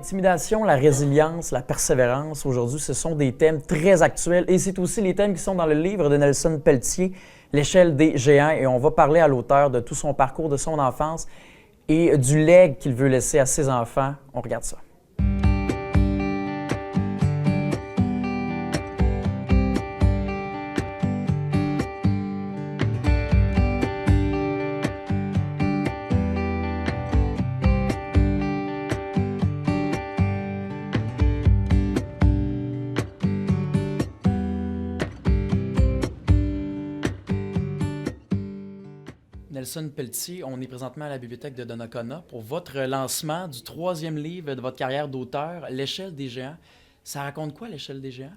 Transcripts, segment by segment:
L'intimidation, la résilience, la persévérance, aujourd'hui, ce sont des thèmes très actuels et c'est aussi les thèmes qui sont dans le livre de Nelson Pelletier, L'échelle des géants, et on va parler à l'auteur de tout son parcours, de son enfance et du legs qu'il veut laisser à ses enfants. On regarde ça. Nelson Pelletier, on est présentement à la bibliothèque de Donnacona pour votre lancement du 3e livre de votre carrière d'auteur, L'échelle des géants. Ça raconte quoi, L'échelle des géants?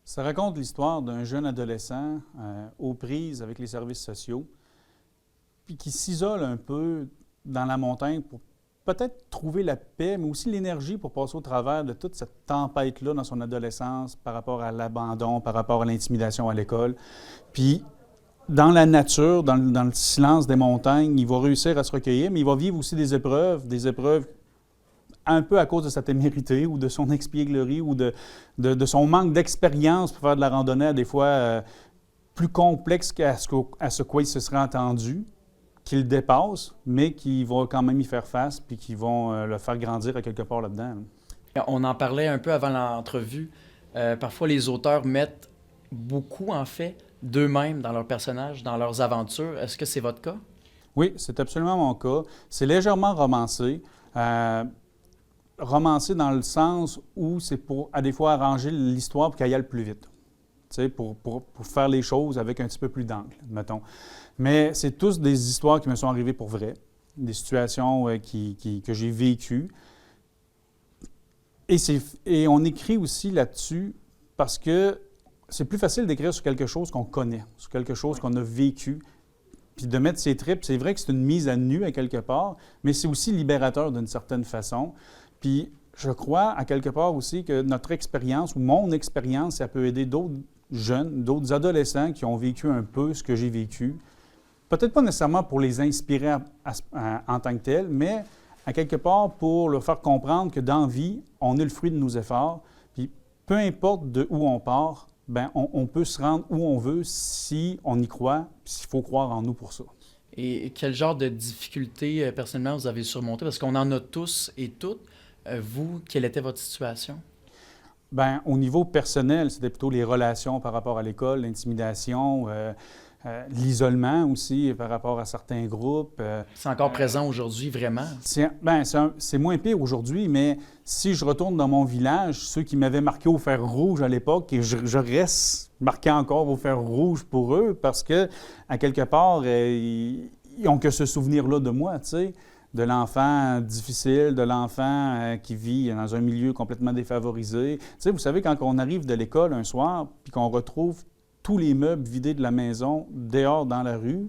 Ça raconte l'histoire d'un jeune adolescent aux prises avec les services sociaux, puis qui s'isole un peu dans la montagne pour peut-être trouver la paix, mais aussi l'énergie pour passer au travers de toute cette tempête-là dans son adolescence par rapport à l'abandon, par rapport à l'intimidation à l'école. Puis, dans la nature, dans le silence des montagnes, il va réussir à se recueillir, mais il va vivre aussi des épreuves un peu à cause de sa témérité ou de son expièglerie ou de son manque d'expérience pour faire de la randonnée, à des fois plus complexe à ce quoi il se serait attendu, qu'il dépasse, mais qui va quand même y faire face puis qui vont le faire grandir à quelque part là-dedans. On en parlait un peu avant l'entrevue. Parfois, les auteurs mettent beaucoup, en fait, d'eux-mêmes dans leurs personnages, dans leurs aventures. Est-ce que c'est votre cas? Oui, c'est absolument mon cas. C'est légèrement romancé. Romancé dans le sens où c'est pour, à des fois, arranger l'histoire pour qu'elle y aille plus vite. Tu sais, pour faire les choses avec un petit peu plus d'angle, mettons. Mais c'est tous des histoires qui me sont arrivées pour vrai, des situations que j'ai vécues. Et on écrit aussi là-dessus parce que c'est plus facile d'écrire sur quelque chose qu'on connaît, sur quelque chose qu'on a vécu, puis de mettre ses tripes. C'est vrai que c'est une mise à nu à quelque part, mais c'est aussi libérateur d'une certaine façon. Puis je crois à quelque part aussi que notre expérience, ou mon expérience, ça peut aider d'autres jeunes, d'autres adolescents qui ont vécu un peu ce que j'ai vécu. Peut-être pas nécessairement pour les inspirer en tant que tels, mais à quelque part pour leur faire comprendre que dans la vie, on est le fruit de nos efforts, puis peu importe de où on part, bien, on peut se rendre où on veut si on y croit, puis s'il faut croire en nous pour ça. Et quel genre de difficultés, personnellement, vous avez surmonté? Parce qu'on en a tous et toutes. Vous, quelle était votre situation? Bien, au niveau personnel, c'était plutôt les relations par rapport à l'école, l'intimidation, l'isolement aussi par rapport à certains groupes. C'est encore présent aujourd'hui, vraiment? C'est moins pire aujourd'hui, mais si je retourne dans mon village, ceux qui m'avaient marqué au fer rouge à l'époque, et je reste marqué encore au fer rouge pour eux parce que, à quelque part, ils n'ont que ce souvenir-là de moi, tu sais, de l'enfant difficile, de l'enfant qui vit dans un milieu complètement défavorisé. Tu sais, vous savez, quand on arrive de l'école un soir, puis qu'on retrouve tous les meubles vidés de la maison dehors dans la rue,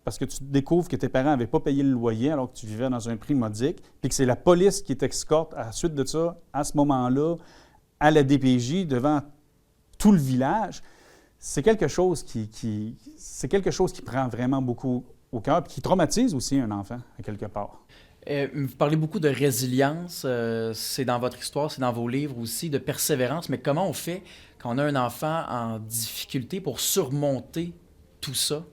parce que tu découvres que tes parents n'avaient pas payé le loyer alors que tu vivais dans un prix modique, puis que c'est la police qui t'escorte à la suite de ça, à ce moment-là, à la DPJ, devant tout le village, c'est quelque chose qui prend vraiment beaucoup au cœur, puis qui traumatise aussi un enfant, à quelque part. Vous parlez beaucoup de résilience, c'est dans votre histoire, c'est dans vos livres aussi, de persévérance, mais comment on fait quand on a un enfant en difficulté pour surmonter tout ça?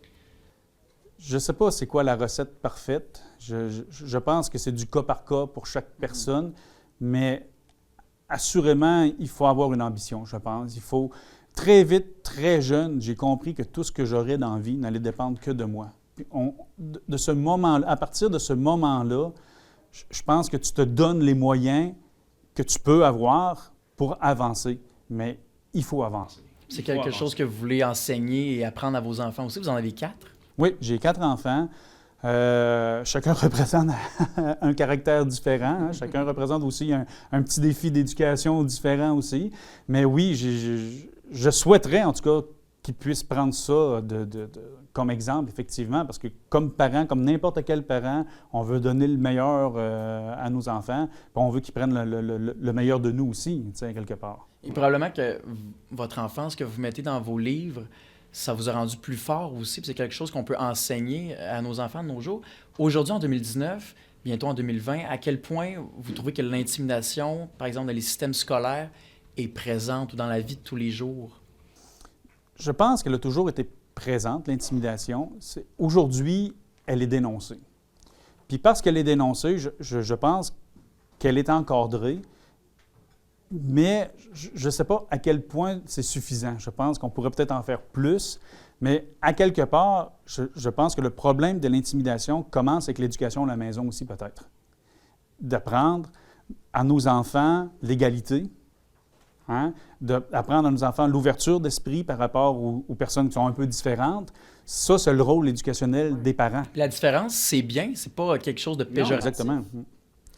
Je ne sais pas c'est quoi la recette parfaite. Je pense que c'est du cas par cas pour chaque personne, mais assurément, il faut avoir une ambition, je pense. Il faut, très vite, très jeune, j'ai compris que tout ce que j'aurais dans la vie n'allait dépendre que de moi. Puis de ce moment-là, à partir de ce moment-là, je pense que tu te donnes les moyens que tu peux avoir pour avancer, mais il faut avancer. C'est quelque chose que vous voulez enseigner et apprendre à vos enfants aussi. Vous en avez 4? Oui, j'ai 4 enfants. Chacun représente un caractère différent. Hein. Chacun représente aussi un petit défi d'éducation différent aussi. Mais oui, je souhaiterais en tout cas qu'ils puissent prendre ça comme exemple, effectivement, parce que comme parent, comme n'importe quel parent, on veut donner le meilleur à nos enfants, puis on veut qu'ils prennent le meilleur de nous aussi, tu sais, quelque part. Et probablement que votre enfance, que vous mettez dans vos livres, ça vous a rendu plus fort aussi, puis c'est quelque chose qu'on peut enseigner à nos enfants de nos jours. Aujourd'hui, en 2019, bientôt en 2020. À quel point vous trouvez que l'intimidation, par exemple, dans les systèmes scolaires, est présente ou dans la vie de tous les jours? Je pense qu'elle a toujours été présente, l'intimidation. Aujourd'hui, elle est dénoncée. Puis parce qu'elle est dénoncée, je pense qu'elle est encadrée, mais je ne sais pas à quel point c'est suffisant. Je pense qu'on pourrait peut-être en faire plus, mais à quelque part, je pense que le problème de l'intimidation commence avec l'éducation à la maison aussi peut-être. D'apprendre à nos enfants l'égalité, hein? D'apprendre à nos enfants l'ouverture d'esprit par rapport aux personnes qui sont un peu différentes. Ça, c'est le rôle éducationnel des parents. La différence, c'est bien, c'est pas quelque chose de péjoratif. Non, exactement.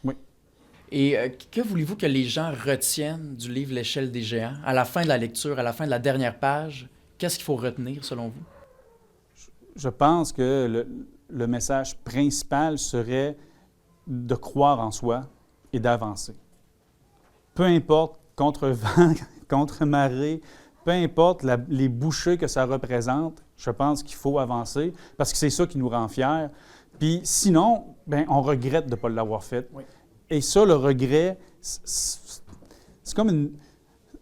Oui. Et que voulez-vous que les gens retiennent du livre L'échelle des géants? À la fin de la lecture, à la fin de la dernière page, qu'est-ce qu'il faut retenir selon vous? Je pense que le message principal serait de croire en soi et d'avancer. Peu importe contre vent, contre marée, peu importe les bouchées que ça représente, je pense qu'il faut avancer parce que c'est ça qui nous rend fiers. Puis sinon, bien, on regrette de ne pas l'avoir fait. Oui. Et ça, le regret, c'est comme une...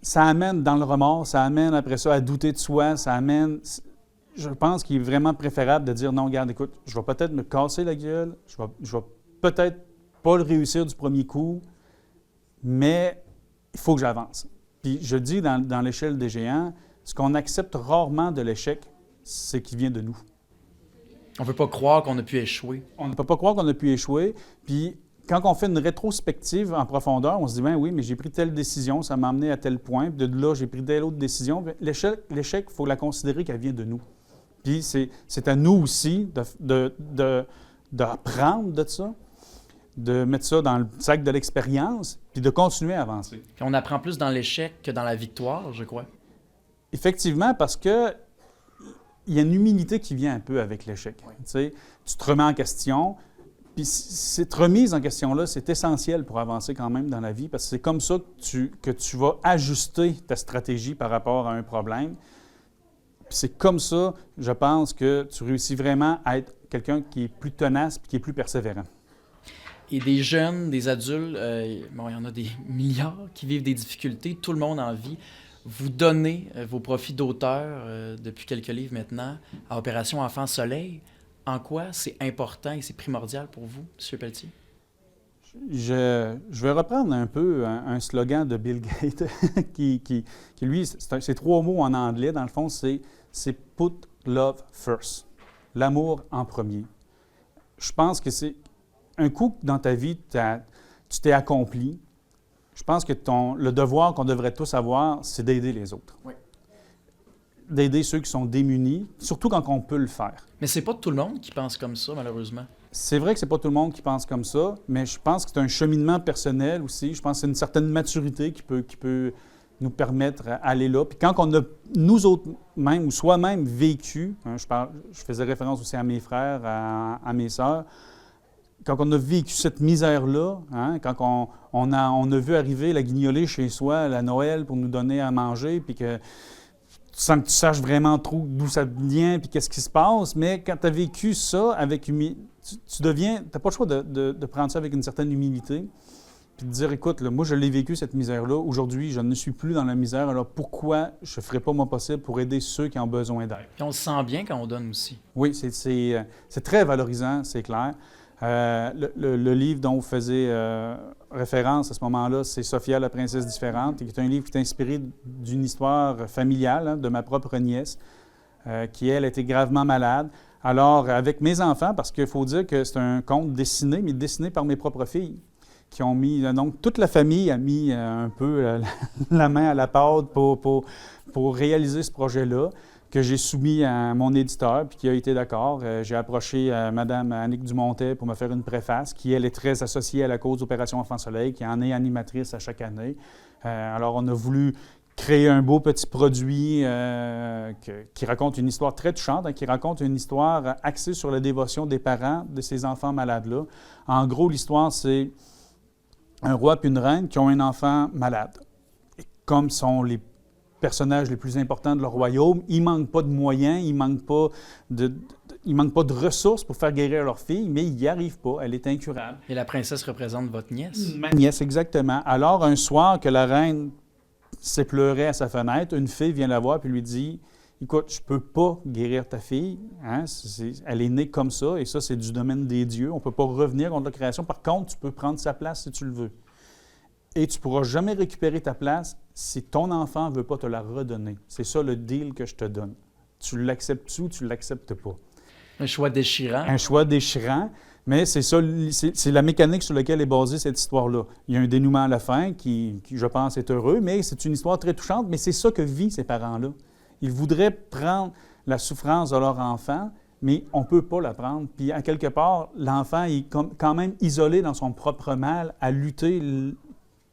Ça amène dans le remords, ça amène après ça à douter de soi, ça amène... Je pense qu'il est vraiment préférable de dire non, regarde, écoute, je vais peut-être me casser la gueule, je vais peut-être pas le réussir du premier coup, mais il faut que j'avance. Puis je dis dans l'échelle des géants, ce qu'on accepte rarement de l'échec, c'est qu'il vient de nous. On ne peut pas croire qu'on a pu échouer. On ne peut pas croire qu'on a pu échouer. Puis quand on fait une rétrospective en profondeur, on se dit, ben oui, mais j'ai pris telle décision, ça m'a amené à tel point, puis de là, j'ai pris telle autre décision. L'échec, il faut la considérer qu'elle vient de nous. Puis c'est à nous aussi d'apprendre de ça, de mettre ça dans le sac de l'expérience, puis de continuer à avancer. Puis on apprend plus dans l'échec que dans la victoire, je crois. Effectivement, parce que il y a une humilité qui vient un peu avec l'échec. Oui. Tu sais, tu te remets en question, puis cette remise en question-là, c'est essentiel pour avancer quand même dans la vie, parce que c'est comme ça que tu vas ajuster ta stratégie par rapport à un problème. Puis c'est comme ça, je pense, que tu réussis vraiment à être quelqu'un qui est plus tenace et qui est plus persévérant. Et des jeunes, des adultes, bon, il y en a des milliards qui vivent des difficultés, tout le monde en vit. Vous donnez vos profits d'auteur depuis quelques livres maintenant à Opération Enfant Soleil. En quoi c'est important et c'est primordial pour vous, M. Pelletier? Je vais reprendre un peu un slogan de Bill Gates qui lui, c'est 3 mots en anglais. Dans le fond, c'est « put love first », l'amour en premier. Je pense que c'est un coup que dans ta vie, tu t'es accompli. Je pense que le devoir qu'on devrait tous avoir, c'est d'aider les autres. Oui. D'aider ceux qui sont démunis, surtout quand on peut le faire. Mais c'est pas tout le monde qui pense comme ça, malheureusement. C'est vrai que c'est pas tout le monde qui pense comme ça, mais je pense que c'est un cheminement personnel aussi. Je pense que c'est une certaine maturité qui peut nous permettre d'aller là. Puis quand on a, nous autres même, ou soi-même vécu, hein, je faisais référence aussi à mes frères, à mes sœurs, quand on a vécu cette misère-là, hein, quand on a vu arriver la guignolée chez soi à Noël pour nous donner à manger, puis que sans que tu saches vraiment trop d'où ça vient puis qu'est-ce qui se passe, mais quand tu as vécu ça avec tu n'as pas le choix de prendre ça avec une certaine humilité, puis de dire, écoute, là, moi je l'ai vécu cette misère-là, aujourd'hui je ne suis plus dans la misère, alors pourquoi je ne ferai pas mon possible pour aider ceux qui ont besoin d'aide? Puis on se sent bien quand on donne aussi. Oui, c'est très valorisant, c'est clair. Le livre dont vous faisiez référence à ce moment-là, c'est Sophia, la princesse différente, qui est un livre qui est inspiré d'une histoire familiale, hein, de ma propre nièce, qui, elle, était gravement malade. Alors, avec mes enfants, parce qu'il faut dire que c'est un conte dessiné, mais dessiné par mes propres filles, qui ont mis, donc toute la famille a mis un peu la main à la pâte pour réaliser ce projet-là, que j'ai soumis à mon éditeur, puis qui a été d'accord. J'ai approché Mme Annick Dumontet pour me faire une préface, qui, elle, est très associée à la cause Opération Enfant Soleil, qui en est animatrice à chaque année. Alors, on a voulu créer un beau petit produit qui raconte une histoire très touchante, hein, qui raconte une histoire axée sur la dévotion des parents de ces enfants malades-là. En gros, l'histoire, c'est un roi puis une reine qui ont un enfant malade. Et comme sont personnages les plus importants de leur royaume. Ils ne manquent pas de moyens, ils ne manquent pas de ressources pour faire guérir leur fille, mais ils n'y arrivent pas. Elle est incurable. Et la princesse représente votre nièce? Ma nièce, exactement. Alors, un soir que la reine s'épleurée à sa fenêtre, une fille vient la voir et lui dit « Écoute, je ne peux pas guérir ta fille. Hein? Elle est née comme ça, et ça, c'est du domaine des dieux. On ne peut pas revenir contre la création. Par contre, tu peux prendre sa place si tu le veux. Et tu ne pourras jamais récupérer ta place si ton enfant ne veut pas te la redonner. C'est ça le deal que je te donne. Tu l'acceptes-tu ou tu ne l'acceptes pas? » Un choix déchirant. Un choix déchirant, mais c'est ça, c'est la mécanique sur laquelle est basée cette histoire-là. Il y a un dénouement à la fin qui, je pense, est heureux, mais c'est une histoire très touchante, mais c'est ça que vivent ces parents-là. Ils voudraient prendre la souffrance de leur enfant, mais on ne peut pas la prendre. Puis, à quelque part, l'enfant est quand même isolé dans son propre mal, à lutter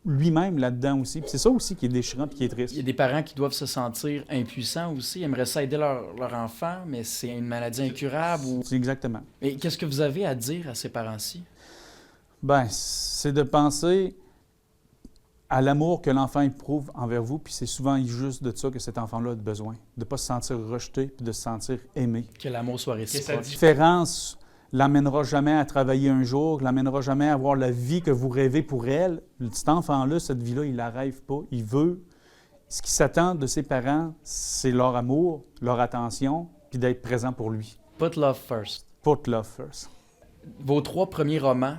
lui-même là-dedans aussi. Puis c'est ça aussi qui est déchirant et qui est triste. Il y a des parents qui doivent se sentir impuissants aussi. Ils aimeraient ça aider leur enfant, mais c'est une maladie incurable. C'est exactement. Et qu'est-ce que vous avez à dire à ces parents-ci? Bien, c'est de penser à l'amour que l'enfant éprouve envers vous, puis c'est souvent juste de ça que cet enfant-là a besoin. De ne pas se sentir rejeté, puis de se sentir aimé. Que l'amour soit réciproque. La différence l'amènera jamais à travailler un jour, l'amènera jamais à avoir la vie que vous rêvez pour elle. Cet enfant-là, cette vie-là, il ne la rêve pas. Il veut. Ce qu'il s'attend de ses parents, c'est leur amour, leur attention, puis d'être présent pour lui. Put love first. Put love first. Vos 3 premiers romans,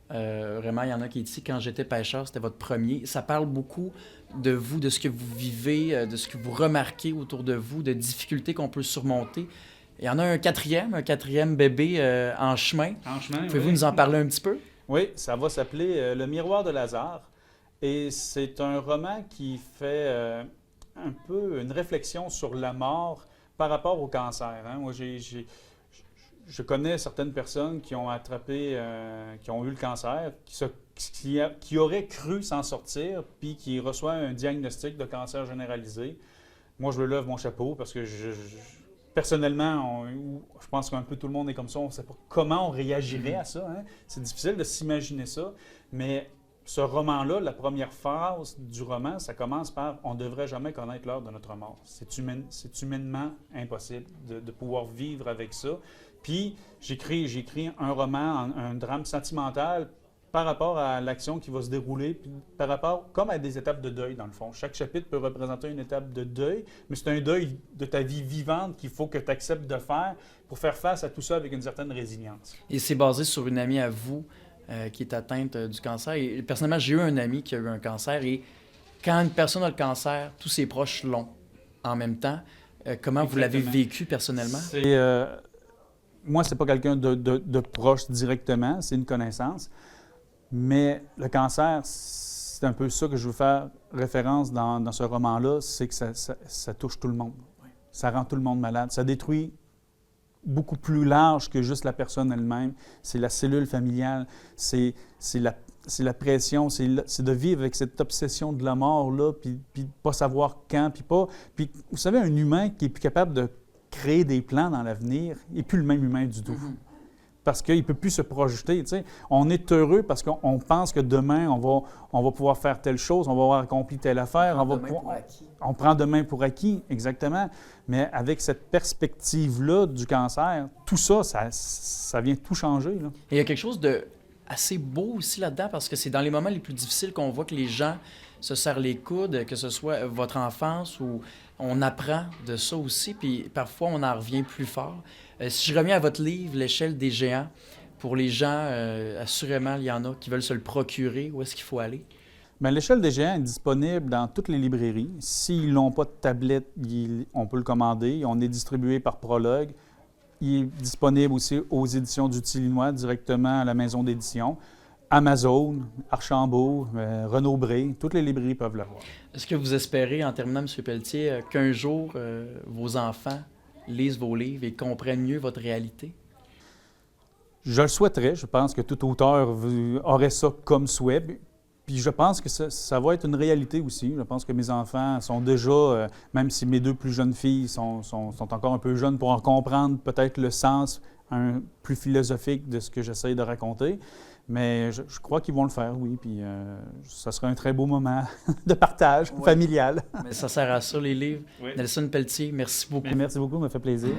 vraiment, il y en a qui disent « Quand j'étais pêcheur », c'était votre premier. Ça parle beaucoup de vous, de ce que vous vivez, de ce que vous remarquez autour de vous, de difficultés qu'on peut surmonter. Il y en a un quatrième bébé en chemin. Pouvez-vous nous en parler un petit peu? Oui, ça va s'appeler Le miroir de Lazare. Et c'est un roman qui fait un peu une réflexion sur la mort par rapport au cancer. Hein. Moi, je connais certaines personnes qui ont attrapé, qui ont eu le cancer, qui auraient cru s'en sortir, puis qui reçoivent un diagnostic de cancer généralisé. Moi, je lève mon chapeau parce que personnellement, je pense qu'un peu tout le monde est comme ça. On ne sait pas comment on réagirait à ça. Hein? C'est difficile de s'imaginer ça. Mais ce roman-là, la première phase du roman, ça commence par « On ne devrait jamais connaître l'heure de notre mort ». C'est humainement impossible de pouvoir vivre avec ça. Puis, j'écris un roman, un drame sentimental par rapport à l'action qui va se dérouler, puis par rapport comme à des étapes de deuil, dans le fond. Chaque chapitre peut représenter une étape de deuil, mais c'est un deuil de ta vie vivante qu'il faut que tu acceptes de faire pour faire face à tout ça avec une certaine résilience. Et c'est basé sur une amie à vous qui est atteinte du cancer. Et personnellement, j'ai eu un ami qui a eu un cancer, et quand une personne a le cancer, tous ses proches l'ont en même temps. Comment vous l'avez vécu personnellement? Moi, ce n'est pas quelqu'un de proche directement, c'est une connaissance. Mais le cancer, c'est un peu ça que je veux faire référence dans ce roman-là, c'est que ça touche tout le monde. Oui. Ça rend tout le monde malade. Ça détruit beaucoup plus large que juste la personne elle-même. C'est la cellule familiale, c'est la pression, c'est de vivre avec cette obsession de la mort-là, puis de ne pas savoir quand, Puis vous savez, un humain qui est plus capable de créer des plans dans l'avenir n'est plus le même humain du tout. Mm-hmm. Parce qu'il ne peut plus se projeter. Tu sais. On est heureux parce qu'on pense que demain, on va pouvoir faire telle chose, on va avoir accompli telle affaire. On prend demain pour acquis, exactement. Mais avec cette perspective-là du cancer, tout ça, ça vient tout changer. Là. Et il y a quelque chose de assez beau aussi là-dedans, parce que c'est dans les moments les plus difficiles qu'on voit que les gens se serrent les coudes, que ce soit votre enfance, ou on apprend de ça aussi, puis parfois on en revient plus fort. Si je reviens à votre livre, L'échelle des géants, pour les gens, assurément, il y en a qui veulent se le procurer. Où est-ce qu'il faut aller? Bien, L'échelle des géants est disponible dans toutes les librairies. S'ils n'ont pas de tablette, on peut le commander. On est distribué par Prologue. Il est disponible aussi aux éditions du Tillinois, directement à la maison d'édition. Amazon, Archambault, Renaud-Bré, toutes les librairies peuvent l'avoir. Est-ce que vous espérez, en terminant, M. Pelletier, qu'un jour, vos enfants lisent vos livres et comprennent mieux votre réalité? Je le souhaiterais. Je pense que tout auteur aurait ça comme souhait. Puis je pense que ça va être une réalité aussi. Je pense que mes enfants sont déjà, même si mes 2 plus jeunes filles sont encore un peu jeunes pour en comprendre peut-être le sens un plus philosophique de ce que j'essaie de raconter. Mais je crois qu'ils vont le faire, oui. Puis ça sera un très beau moment de partage familial. Mais ça sert à ça, les livres. Oui. Nelson Pelletier, merci beaucoup. Mais merci beaucoup, ça m'a fait plaisir.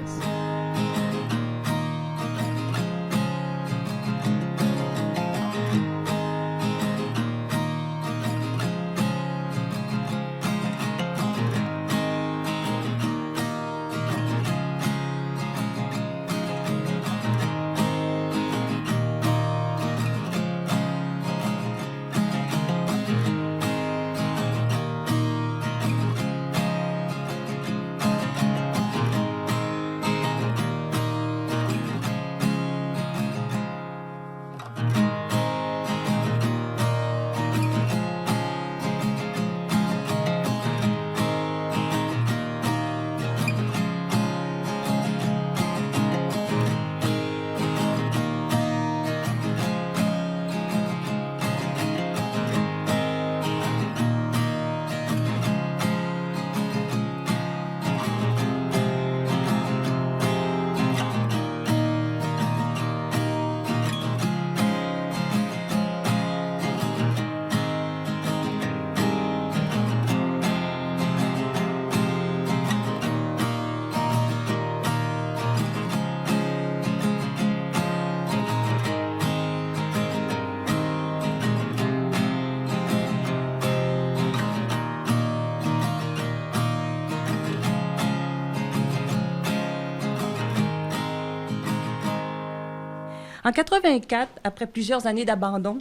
En 1984, après plusieurs années d'abandon,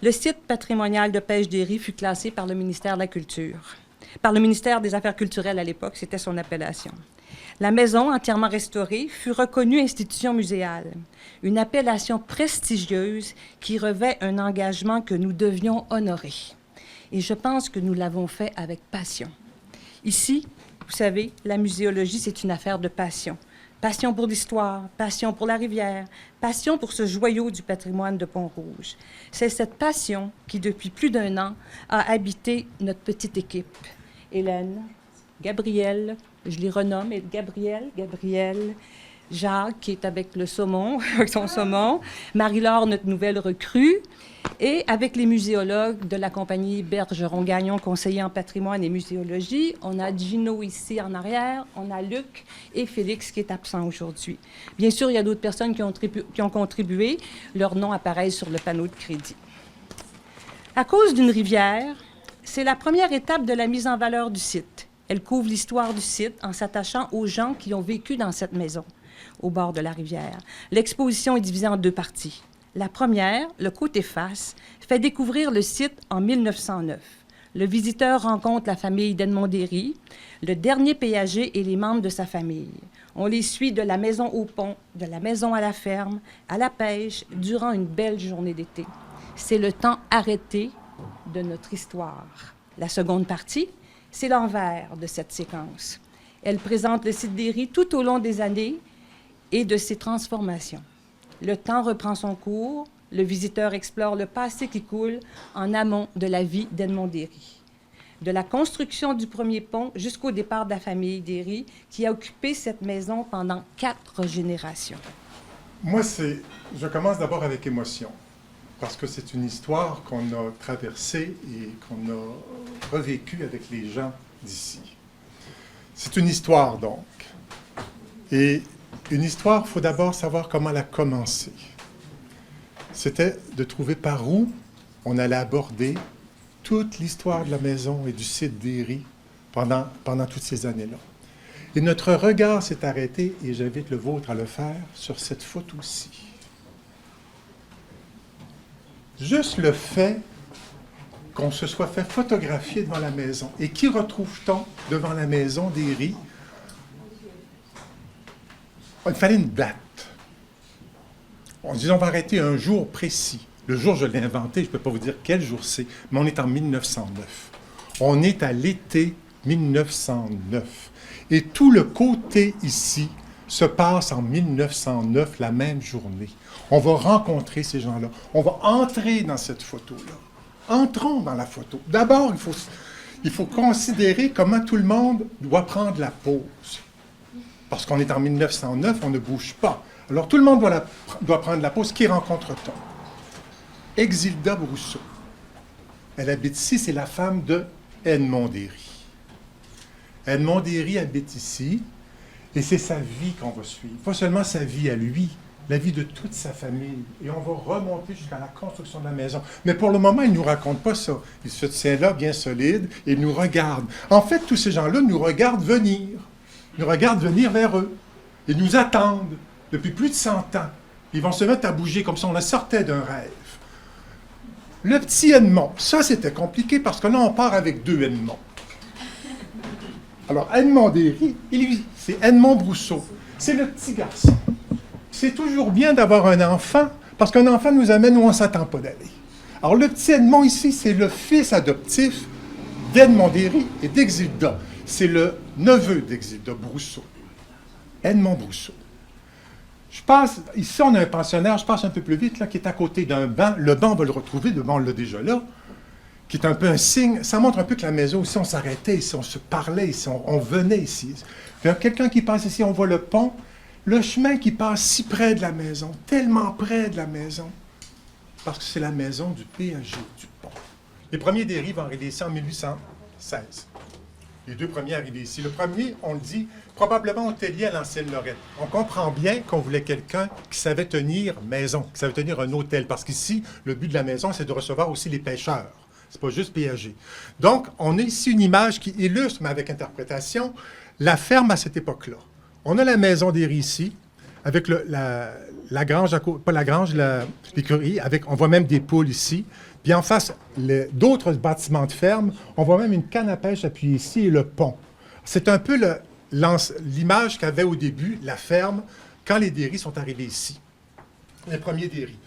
le site patrimonial de Pêche-des-Ries fut classé par le ministère de la Culture. Par le ministère des Affaires culturelles à l'époque, c'était son appellation. La maison, entièrement restaurée, fut reconnue institution muséale, une appellation prestigieuse qui revêt un engagement que nous devions honorer. Et je pense que nous l'avons fait avec passion. Ici, vous savez, la muséologie, c'est une affaire de passion. Passion pour l'histoire, passion pour la rivière, passion pour ce joyau du patrimoine de Pont-Rouge. C'est cette passion qui, depuis plus d'1 an, a habité notre petite équipe. Hélène, Gabrielle, je les renomme, Gabrielle, Jacques, qui est avec le saumon, avec son saumon, Marie-Laure, notre nouvelle recrue, et avec les muséologues de la compagnie Bergeron-Gagnon, conseiller en patrimoine et muséologie. On a Gino ici en arrière, on a Luc et Félix qui est absent aujourd'hui. Bien sûr, il y a d'autres personnes qui ont contribué. Leurs noms apparaissent sur le panneau de crédit. À cause d'une rivière, c'est la première étape de la mise en valeur du site. Elle couvre l'histoire du site en s'attachant aux gens qui ont vécu dans cette maison, au bord de la rivière. L'exposition est divisée en 2 parties. La première, le côté face, fait découvrir le site en 1909. Le visiteur rencontre la famille d'Edmond Derry, le dernier péager et les membres de sa famille. On les suit de la maison au pont, de la maison à la ferme, à la pêche, durant une belle journée d'été. C'est le temps arrêté de notre histoire. La seconde partie, c'est l'envers de cette séquence. Elle présente le site Derry tout au long des années et de ses transformations. Le temps reprend son cours, le visiteur explore le passé qui coule en amont de la vie d'Edmond Derry. De la construction du premier pont jusqu'au départ de la famille Derry, qui a occupé cette maison pendant 4 générations. Moi, je commence d'abord avec émotion, parce que c'est une histoire qu'on a traversée et qu'on a revécue avec les gens d'ici. C'est une histoire, donc. Et une histoire, il faut d'abord savoir comment elle a commencé. C'était de trouver par où on allait aborder toute l'histoire de la maison et du site Derry pendant toutes ces années-là. Et notre regard s'est arrêté, et j'invite le vôtre à le faire, sur cette photo-ci. Juste le fait qu'on se soit fait photographier devant la maison. Et qui retrouve-t-on devant la maison Derry? Il fallait une date. On dit on va arrêter un jour précis. Le jour, je l'ai inventé, je ne peux pas vous dire quel jour c'est, mais on est en 1909. On est à l'été 1909. Et tout le côté ici se passe en 1909, la même journée. On va rencontrer ces gens-là. On va entrer dans cette photo-là. Entrons dans la photo. D'abord, il faut considérer comment tout le monde doit prendre la pause. Parce qu'on est en 1909, on ne bouge pas. Alors tout le monde doit prendre la pause. Qui rencontre-t-on? Exilda Brousseau. Elle habite ici, c'est la femme de Edmond Derry. Edmond Derry habite ici, et c'est sa vie qu'on va suivre. Pas seulement sa vie à lui, la vie de toute sa famille. Et on va remonter jusqu'à la construction de la maison. Mais pour le moment, il ne nous raconte pas ça. Il se tient là, bien solide, et il nous regarde. En fait, tous ces gens-là nous regardent venir. Ils nous regardent venir vers eux. Ils nous attendent depuis plus de 100 ans. Ils vont se mettre à bouger comme si on sortait d'un rêve. Le petit Edmond, ça c'était compliqué parce que là, on part avec 2 Edmonds. Alors, Edmond Derry, lui, c'est Edmond Brousseau. C'est le petit garçon. C'est toujours bien d'avoir un enfant, parce qu'un enfant nous amène où on ne s'attend pas d'aller. Alors, le petit Edmond ici, c'est le fils adoptif d'Edmond Derry et d'Exilda. C'est le neveu d'Exilda Brousseau. Edmond Brousseau. Je passe, ici on a un pensionnaire, je passe un peu plus vite, là, qui est à côté d'un banc. Le banc, on va le retrouver, le banc, on l'a déjà là, qui est un peu un signe. Ça montre un peu que la maison, ici, on s'arrêtait, ici, on se parlait, ici, on venait ici. Il y a quelqu'un qui passe ici, on voit le pont, le chemin qui passe si près de la maison, tellement près de la maison, parce que c'est la maison du PAG, du pont. Les premiers Derry vont arriver ici en 1816. Les 2 premiers arrivés ici. Le premier, on le dit, probablement hôtelier à l'ancienne Lorette. On comprend bien qu'on voulait quelqu'un qui savait tenir maison, qui savait tenir un hôtel, parce qu'ici, le but de la maison, c'est de recevoir aussi les pêcheurs. C'est pas juste PAG. Donc, on a ici une image qui illustre, mais avec interprétation, la ferme à cette époque-là. On a la maison Derry ici, avec la grange, pas la grange, l'écurie, on voit même des poules ici. Puis en face, d'autres bâtiments de ferme, on voit même une canne à pêche appuyée ici et le pont. C'est un peu l'image qu'avait au début la ferme quand les Derry sont arrivés ici, les premiers Derry.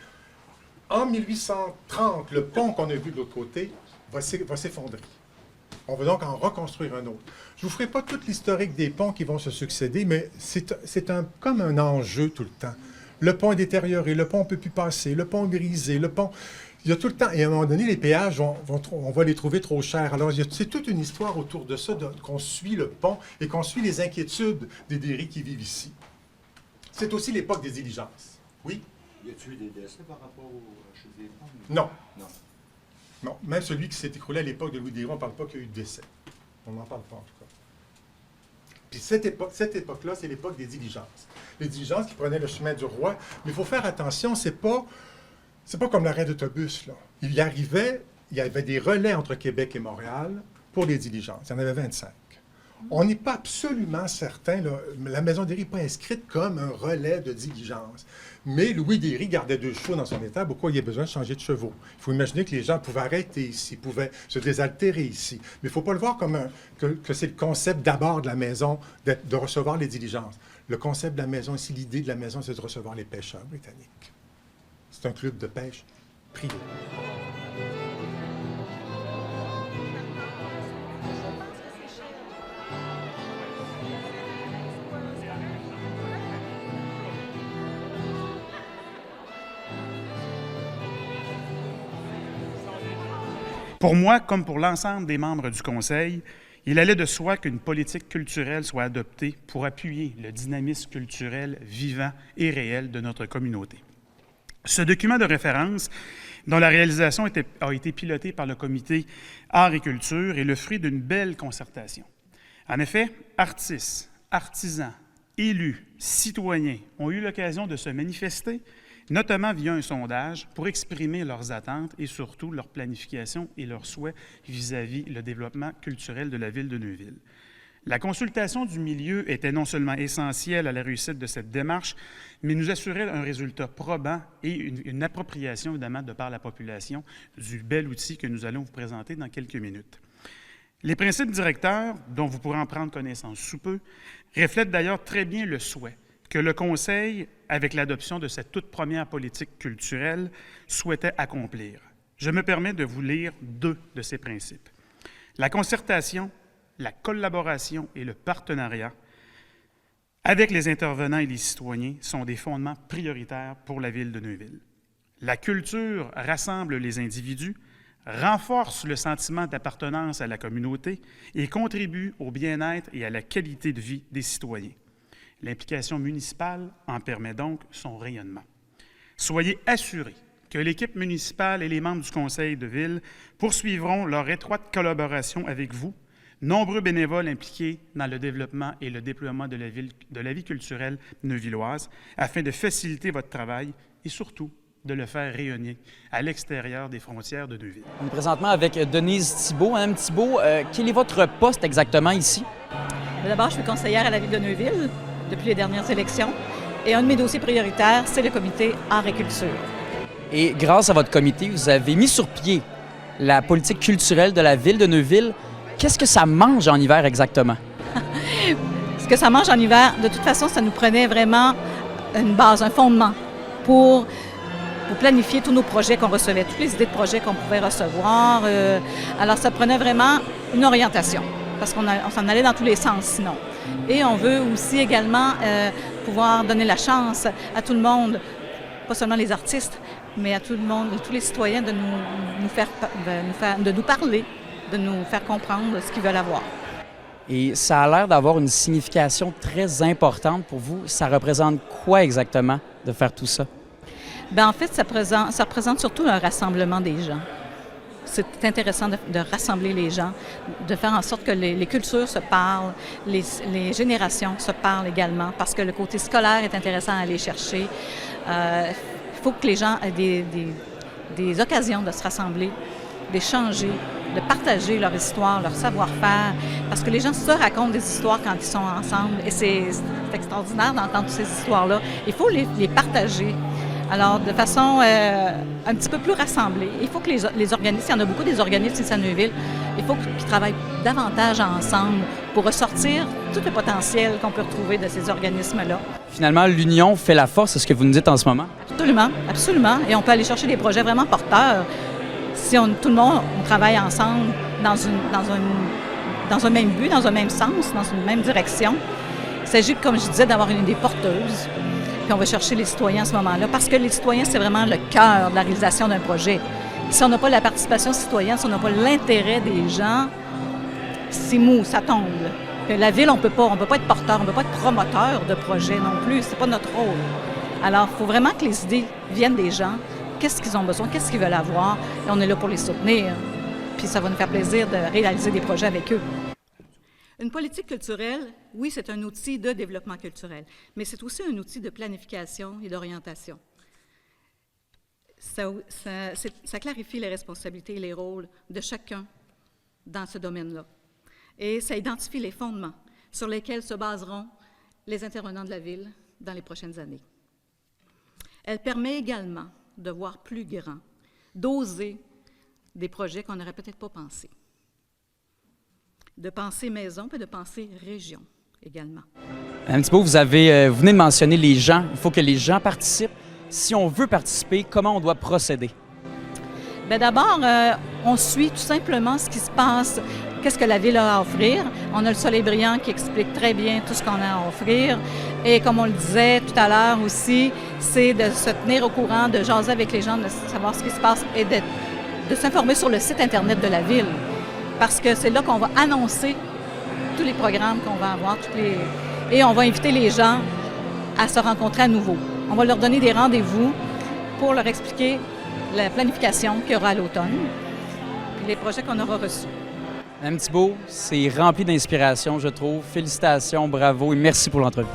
En 1830, le pont qu'on a vu de l'autre côté va s'effondrer. On va donc en reconstruire un autre. Je ne vous ferai pas toute l'historique des ponts qui vont se succéder, mais c'est comme un enjeu tout le temps. Le pont est détérioré, le pont ne peut plus passer, le pont est brisé, le pont... Il y a tout le temps, et à un moment donné, les péages, on va les trouver trop chers. Alors, c'est toute une histoire autour de ça, qu'on suit le pont et qu'on suit les inquiétudes des Derry qui vivent ici. C'est aussi l'époque des diligences. Oui? Y a-t-il eu des décès par rapport au chute des ponts? Non. Non. Non. Même celui qui s'est écroulé à l'époque de Louis Derry, on ne parle pas qu'il y a eu de décès. On n'en parle pas, en tout cas. Puis cette époque-là, c'est l'époque des diligences. Les diligences qui prenaient le chemin du roi. Mais il faut faire attention, c'est pas comme l'arrêt d'autobus, là. Il y avait des relais entre Québec et Montréal pour les diligences. Il y en avait 25. On n'est pas absolument certain, là, la maison Derry n'est pas inscrite comme un relais de diligence. Mais Louis Derry gardait 2 chevaux dans son étable, pourquoi il y a besoin de changer de chevaux. Il faut imaginer que les gens pouvaient arrêter ici, pouvaient se désaltérer ici. Mais il ne faut pas le voir comme que c'est le concept d'abord de la maison de recevoir les diligences. Le concept de la maison ici, l'idée de la maison, c'est de recevoir les pêcheurs britanniques. C'est un club de pêche privé. Pour moi, comme pour l'ensemble des membres du Conseil, il allait de soi qu'une politique culturelle soit adoptée pour appuyer le dynamisme culturel vivant et réel de notre communauté. Ce document de référence, dont la réalisation a été pilotée par le Comité Art et Culture, est le fruit d'une belle concertation. En effet, artistes, artisans, élus, citoyens ont eu l'occasion de se manifester, notamment via un sondage, pour exprimer leurs attentes et surtout leur planification et leurs souhaits vis-à-vis le développement culturel de la ville de Neuville. La consultation du milieu était non seulement essentielle à la réussite de cette démarche, mais nous assurait un résultat probant et une appropriation, évidemment, de par la population du bel outil que nous allons vous présenter dans quelques minutes. Les principes directeurs, dont vous pourrez en prendre connaissance sous peu, reflètent d'ailleurs très bien le souhait que le Conseil, avec l'adoption de cette toute première politique culturelle, souhaitait accomplir. Je me permets de vous lire 2 de ces principes. La concertation, la collaboration et le partenariat avec les intervenants et les citoyens sont des fondements prioritaires pour la ville de Neuville. La culture rassemble les individus, renforce le sentiment d'appartenance à la communauté et contribue au bien-être et à la qualité de vie des citoyens. L'implication municipale en permet donc son rayonnement. Soyez assurés que l'équipe municipale et les membres du conseil de ville poursuivront leur étroite collaboration avec vous, nombreux bénévoles impliqués dans le développement et le déploiement de la vie culturelle neuvilloise, afin de faciliter votre travail et surtout de le faire rayonner à l'extérieur des frontières de Neuville. On est présentement avec Denise Thibault. Madame Thibault, quel est votre poste exactement ici? D'abord, je suis conseillère à la Ville de Neuville depuis les dernières élections. Et un de mes dossiers prioritaires, c'est le comité art et culture. Et grâce à votre comité, vous avez mis sur pied la politique culturelle de la Ville de Neuville. Qu'est-ce que ça mange en hiver exactement? Ce que ça mange en hiver, de toute façon, ça nous prenait vraiment une base, un fondement pour planifier tous nos projets qu'on recevait, toutes les idées de projets qu'on pouvait recevoir. Alors, ça prenait vraiment une orientation, parce qu'on s'en allait dans tous les sens sinon. Et on veut aussi également pouvoir donner la chance à tout le monde, pas seulement les artistes, mais à tout le monde, tous les citoyens de nous parler, de nous faire comprendre ce qu'ils veulent avoir. Et ça a l'air d'avoir une signification très importante pour vous. Ça représente quoi exactement de faire tout ça? Bien, en fait, ça représente surtout un rassemblement des gens. C'est intéressant de rassembler les gens, de faire en sorte que les cultures se parlent, les générations se parlent également, parce que le côté scolaire est intéressant à aller chercher. Il faut que les gens aient des occasions de se rassembler, d'échanger, de partager leur histoire, leur savoir-faire, parce que les gens se racontent des histoires quand ils sont ensemble, et c'est extraordinaire d'entendre ces histoires-là. Il faut les partager. Alors, de façon un petit peu plus rassemblée. Il faut que les organismes, il y en a beaucoup des organismes ici à Neuville, il faut qu'ils travaillent davantage ensemble pour ressortir tout le potentiel qu'on peut retrouver de ces organismes-là. Finalement, l'union fait la force, c'est ce que vous nous dites en ce moment? Absolument, absolument. Et on peut aller chercher des projets vraiment porteurs si tout le monde on travaille ensemble dans un même but, dans un même sens, dans une même direction. Il s'agit, comme je disais, d'avoir une idée porteuse. Puis on va chercher les citoyens à ce moment-là, parce que les citoyens, c'est vraiment le cœur de la réalisation d'un projet. Si on n'a pas la participation citoyenne, si on n'a pas l'intérêt des gens, c'est mou, ça tombe. Puis la Ville, on peut pas être porteur, on ne peut pas être promoteur de projets non plus, c'est pas notre rôle. Alors, il faut vraiment que les idées viennent des gens, qu'est-ce qu'ils ont besoin, qu'est-ce qu'ils veulent avoir, et on est là pour les soutenir. Puis ça va nous faire plaisir de réaliser des projets avec eux. Une politique culturelle, oui, c'est un outil de développement culturel, mais c'est aussi un outil de planification et d'orientation. Ça clarifie les responsabilités et les rôles de chacun dans ce domaine-là. Et ça identifie les fondements sur lesquels se baseront les intervenants de la Ville dans les prochaines années. Elle permet également de voir plus grand, d'oser des projets qu'on n'aurait peut-être pas pensés. De penser maison et de penser région également. Un petit peu, vous venez de mentionner les gens. Il faut que les gens participent. Si on veut participer, comment on doit procéder? Bien, d'abord, on suit tout simplement ce qui se passe, qu'est-ce que la Ville a à offrir. On a le Soleil brillant qui explique très bien tout ce qu'on a à offrir. Et comme on le disait tout à l'heure aussi, c'est de se tenir au courant, de jaser avec les gens, de savoir ce qui se passe et de s'informer sur le site Internet de la Ville. Parce que c'est là qu'on va annoncer tous les programmes qu'on va avoir, et on va inviter les gens à se rencontrer à nouveau. On va leur donner des rendez-vous pour leur expliquer la planification qu'il y aura à l'automne, puis les projets qu'on aura reçus. Madame Thibault, c'est rempli d'inspiration, je trouve. Félicitations, bravo et merci pour l'entrevue.